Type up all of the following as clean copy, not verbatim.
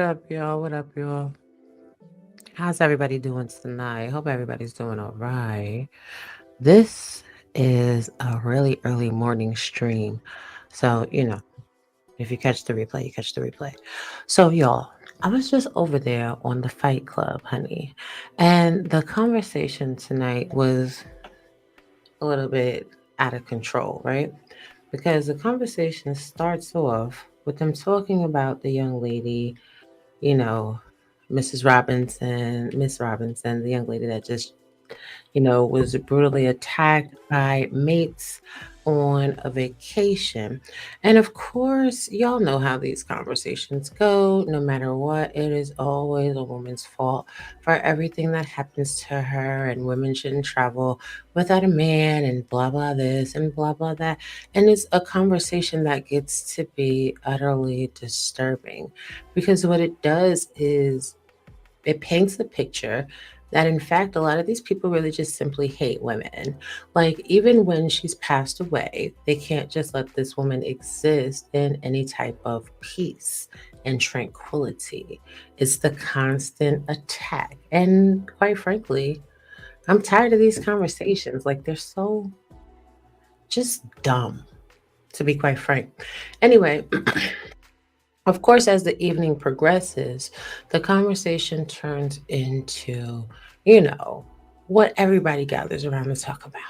up, y'all? What up, y'all? How's everybody doing tonight? Hope everybody's doing all right. This is a really early morning stream. So, if you catch the replay, you catch the replay. So, y'all, I was just over there on the Fight Club, honey. And the conversation tonight was a little bit out of control, right? Because the conversation starts off with them talking about the young lady, you know, Mrs. Robinson, Miss Robinson, the young lady that just, was brutally attacked by mates on a vacation. And of course, y'all know how these conversations go. No matter what, it is always a woman's fault for everything that happens to her, and women shouldn't travel without a man, and blah, blah, this and blah, blah, that. And it's a conversation that gets to be utterly disturbing because what it does is it paints the picture that in fact a lot of these people really just simply hate women. Like even when she's passed away, they can't just let this woman exist in any type of peace and tranquility. It's the constant attack. And quite frankly, I'm tired of these conversations. Like they're so just dumb, to be quite frank. Anyway, of course, as the evening progresses, the conversation turns into, you know, what everybody gathers around to talk about.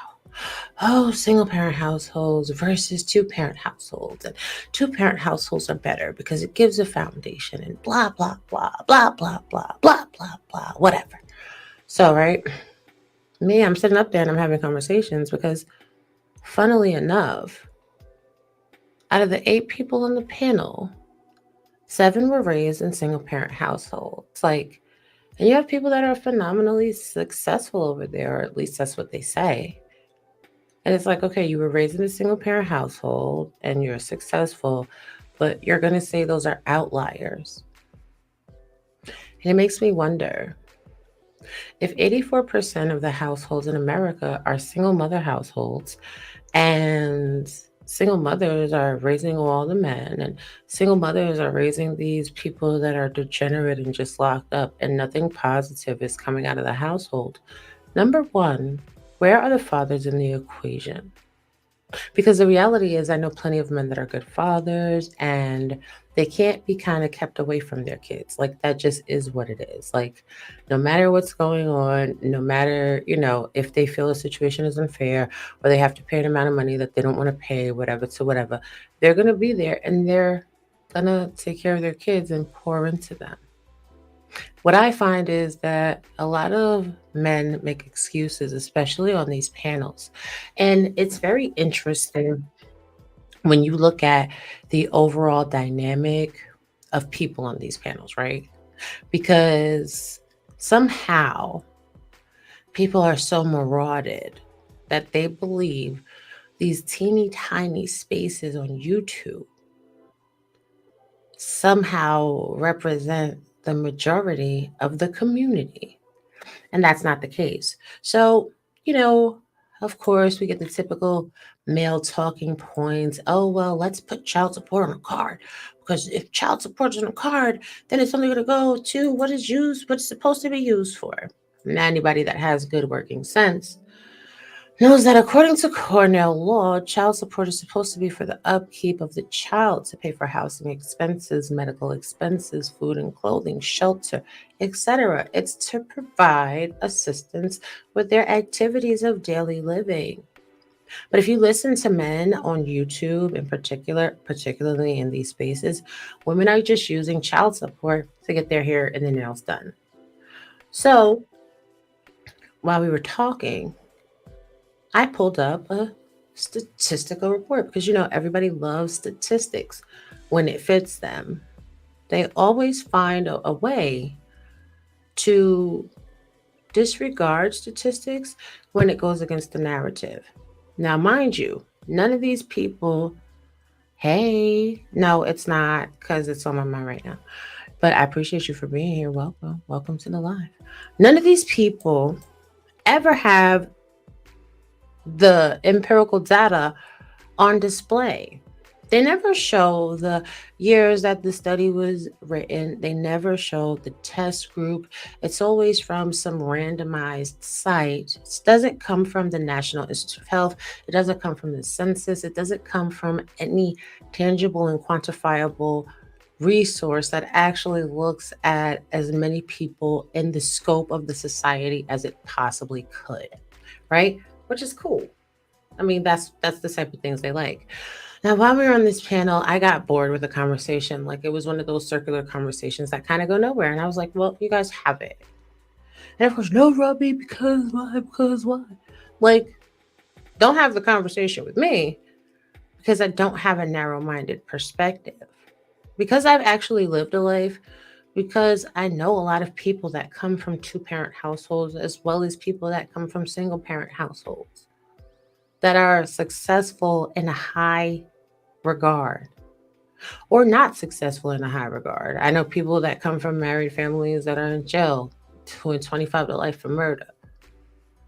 Oh, single parent households versus two parent households. And two parent households are better because it gives a foundation and blah, blah, blah, blah, blah, blah, blah, blah, blah, whatever. So, right, me, I'm sitting up there and I'm having conversations because, funnily enough, out of the 8 people on the panel, 7 were raised in single parent households. Like, and you have people that are phenomenally successful over there, or at least that's what they say. And it's like, okay, you were raised in a single parent household and you're successful, but you're going to say those are outliers. And it makes me wonder if 84% of the households in America are single mother households, and single mothers are raising all the men, and single mothers are raising these people that are degenerate and just locked up, and nothing positive is coming out of the household. Number one, where are the fathers in the equation? Because the reality is, I know plenty of men that are good fathers and they can't be kind of kept away from their kids. Like, that just is what it is. Like, no matter what's going on, no matter, if they feel a situation is unfair or they have to pay an amount of money that they don't want to pay, whatever, to whatever, they're going to be there and they're going to take care of their kids and pour into them. What I find is that a lot of men make excuses, especially on these panels. And it's very interesting when you look at the overall dynamic of people on these panels, right? Because somehow people are so marauded that they believe these teeny tiny spaces on YouTube somehow represent the majority of the community. And that's not the case. So, you know, of course, we get the typical male talking points. Oh, well, let's put child support on a card because if child support is on a card, then it's only going to go to what it's supposed to be used for. And anybody that has good working sense knows that according to Cornell law, child support is supposed to be for the upkeep of the child, to pay for housing expenses, medical expenses, food and clothing, shelter, etc. It's to provide assistance with their activities of daily living. But if you listen to men on YouTube in particular, particularly in these spaces, women are just using child support to get their hair and their nails done. So while we were talking, I pulled up a statistical report because everybody loves statistics when it fits them. They always find a way to disregard statistics when it goes against the narrative. Now, mind you, none of these people, hey, no, it's not because it's on my mind right now. But I appreciate you for being here. Welcome. Welcome to the live. None of these people ever have the empirical data on display. They never show the years that the study was written. They never show the test group. It's always from some randomized site. It doesn't come from the National Institute of Health. It doesn't come from the census. It doesn't come from any tangible and quantifiable resource that actually looks at as many people in the scope of the society as it possibly could, right? Which is cool. I mean, that's the type of things they like. Now, while we were on this panel, I got bored with the conversation. Like it was one of those circular conversations that kind of go nowhere. And I was like, well, you guys have it. And of course, no, Robbie, because why? Because why? Like, don't have the conversation with me because I don't have a narrow minded perspective. Because I've actually lived a life, because I know a lot of people that come from two-parent households as well as people that come from single-parent households that are successful in a high regard or not successful in a high regard. I know people that come from married families that are in jail, doing 25 to life for murder,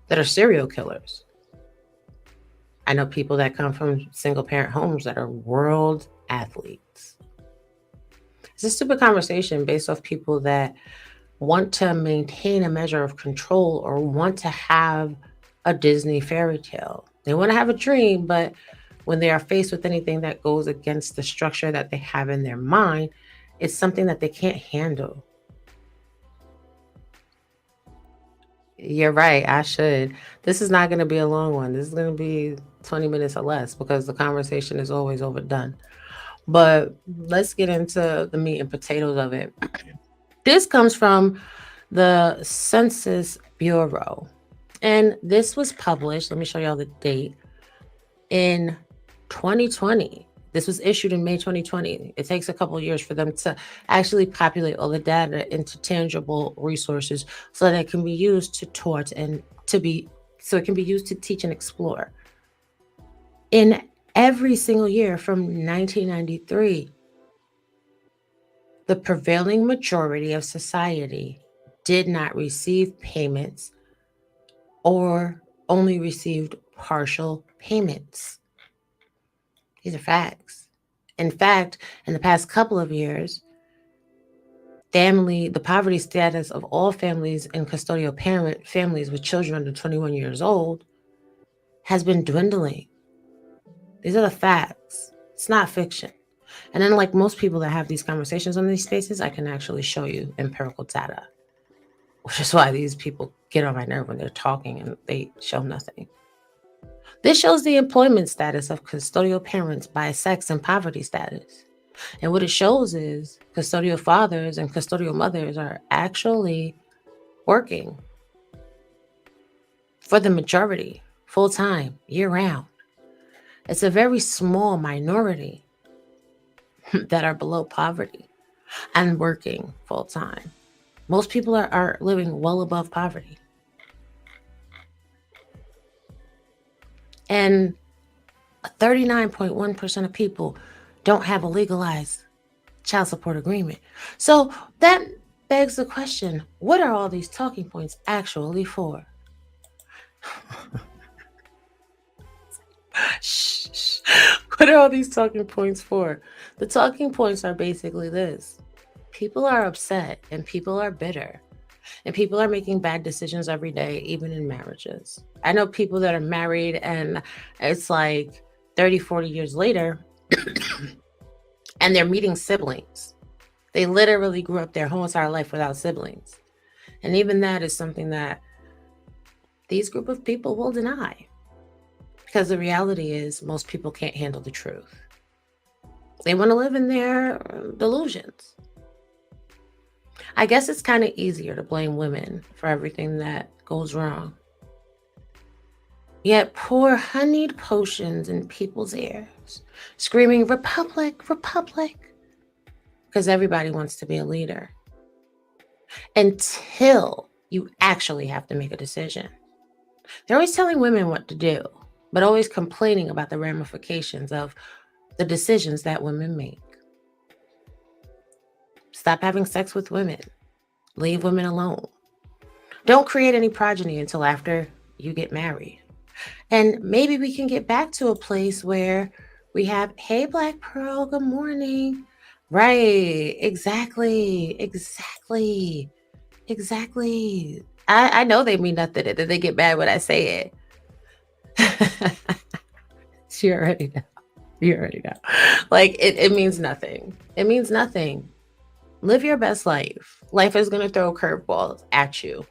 that are serial killers. I know people that come from single parent homes that are world athletes. It's a stupid conversation based off people that want to maintain a measure of control or want to have a Disney fairy tale. They want to have a dream, but when they are faced with anything that goes against the structure that they have in their mind, it's something that they can't handle. You're right. I should. This is not going to be a long one. This is going to be 20 minutes or less because the conversation is always overdone. But let's get into the meat and potatoes of it. This comes from the Census Bureau. And this was published, let me show y'all the date, in 2020. This was issued in May 2020. It takes a couple of years for them to actually populate all the data into tangible resources so that it can be used to taught and to be so it can be used to teach and explore. In every single year from 1993, the prevailing majority of society did not receive payments or only received partial payments. These are facts. In fact, in the past couple of years, the poverty status of all families and custodial parent families with children under 21 years old has been dwindling. These are the facts. It's not fiction. And unlike most people that have these conversations on these spaces, I can actually show you empirical data, which is why these people get on my nerve when they're talking and they show nothing. This shows the employment status of custodial parents by sex and poverty status. And what it shows is custodial fathers and custodial mothers are actually working for the majority, full time, year round. It's a very small minority that are below poverty and working full time. Most people are living well above poverty. And 39.1% of people don't have a legalized child support agreement. So that begs the question, what are all these talking points actually for? What are all these talking points for? The talking points are basically this. People are upset and people are bitter and people are making bad decisions every day, even in marriages. I know people that are married and it's like 30, 40 years later and they're meeting siblings. They literally grew up their whole entire life without siblings. And even that is something that these group of people will deny. Because the reality is most people can't handle the truth. They want to live in their delusions. I guess it's kind of easier to blame women for everything that goes wrong. Yet pour honeyed potions in people's ears, screaming, Republic, Republic, because everybody wants to be a leader. Until you actually have to make a decision. They're always telling women what to do, but always complaining about the ramifications of the decisions that women make. Stop having sex with women. Leave women alone. Don't create any progeny until after you get married. And maybe we can get back to a place where We have, hey, Black Pearl, good morning. Right, exactly, exactly, exactly. I know they mean nothing, and then they get mad when I say it. You already know. You already know. Like it means nothing. It means nothing. Live your best life. Life is gonna throw curveballs at you.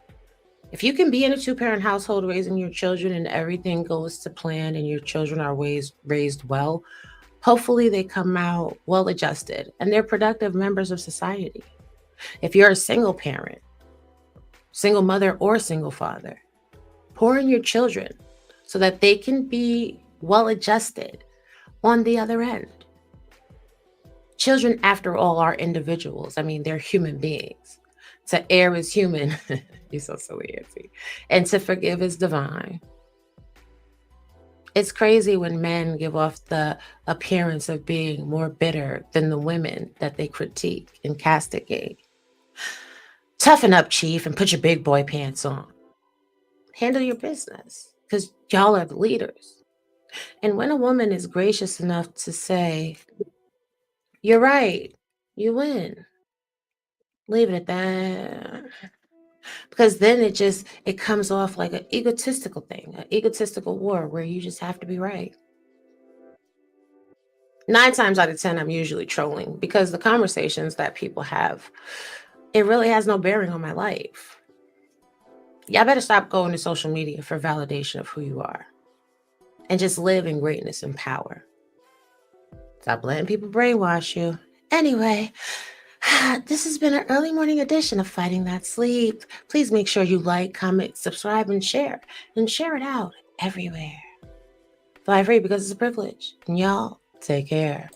If you can be in a two-parent household raising your children and everything goes to plan and your children are raised well, hopefully they come out well adjusted and they're productive members of society. If you're a single parent, single mother, or single father, pour in your children so that they can be well adjusted on the other end. Children, after all, are individuals. I mean, they're human beings. To err is human. You're so silly, Auntie. And to forgive is divine. It's crazy when men give off the appearance of being more bitter than the women that they critique and castigate. Toughen up, Chief, and put your big boy pants on. Handle your business, because y'all are the leaders. And when a woman is gracious enough to say, you're right, you win, leave it at that. Because then it comes off like an egotistical thing, an egotistical war where you just have to be right. 9 times out of 10, I'm usually trolling because the conversations that people have, it really has no bearing on my life. Y'all better stop going to social media for validation of who you are and just live in greatness and power. Stop letting people brainwash you. Anyway, this has been an early morning edition of Fighting That Sleep. Please make sure you like, comment, subscribe, and share it out everywhere. Fly free because it's a privilege. And y'all, take care.